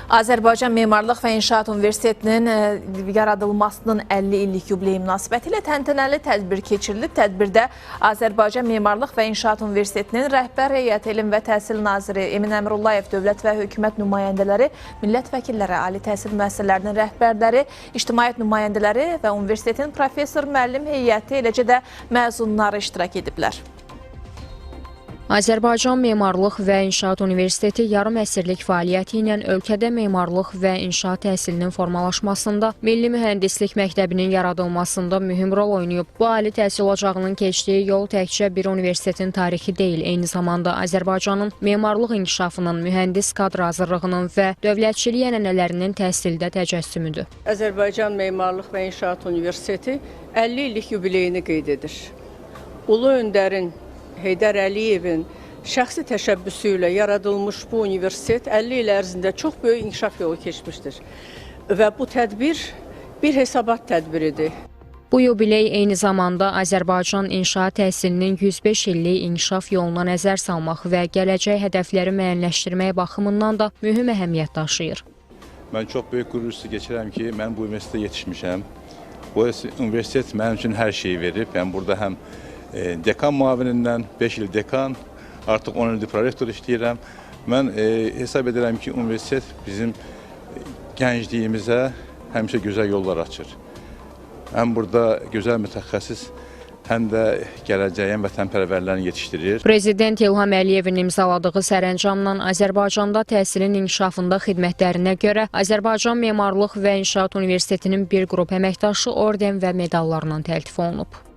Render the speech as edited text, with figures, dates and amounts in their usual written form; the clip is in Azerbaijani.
Azərbaycan Memarlıq və İnşaat Universitetinin yaradılmasının 50 illik yubileyi münasibətilə təntənəli tədbir keçirilib. Tədbirdə Azərbaycan Memarlıq və İnşaat Universitetinin rəhbər heyəti, elm və təhsil naziri Emin Əmrullayev, dövlət və hökumət nümayəndələri, millət vəkilləri, ali təhsil müəssisələrinin rəhbərləri, ictimaiyyət nümayəndələri və universitetin professor, müəllim heyəti, eləcə də məzunları iştirak ediblər. Azərbaycan Memarlıq və İnşaat Universiteti yarım əsrlik fəaliyyəti ilə ölkədə memarlıq və inşaat təhsilinin formalaşmasında, Milli Mühəndislik Məktəbinin yaradılmasında mühüm rol oynayıb. Bu ali təhsil ocağının keçdiyi yol təkcə bir universitetin tarixi deyil, eyni zamanda Azərbaycanın memarlıq inkişafının, mühəndis kadr hazırlığının və dövlətçilik ənənələrinin təhsildə təcəssümüdür. Azərbaycan Memarlıq və İnşaat Universiteti 50 illik yubileyini qeyd edir. Ulu öndərin Heydər Əliyevin şəxsi təşəbbüsü ilə yaradılmış bu universitet 50 il ərzində çox böyük inkişaf yolu keçmişdir. Və bu tədbir bir hesabat tədbiridir. Bu yubiley eyni zamanda Azərbaycan inşaat təhsilinin 105 illik inkişaf yoluna nəzər salmaq və gələcək hədəfləri müəyyənləşdirmək baxımından da mühüm əhəmiyyət daşıyır. Mən çox böyük qürur hissi keçirəm ki, mən bu universitetə yetişmişəm. Bu universitet mənim üçün hər şeyi verib. Yəni burada həm dekan müavinindən 5 il dekan, artıq 10 ildir prorektor işləyirəm. Mən hesab edirəm ki, universitet bizim gəncliyimizə həmişə gözəl yollar açır. Həm burada gözəl mütəxəssis, həm də gələcəyin vətənpərvərlərini yetişdirir. Prezident İlham Əliyevin imzaladığı sərəncamla Azərbaycanda təhsilin inkişafında xidmətlərinə görə Azərbaycan Memarlıq və İnşaat Universitetinin bir qrup əməkdaşı orden və medallarla təltif olunub.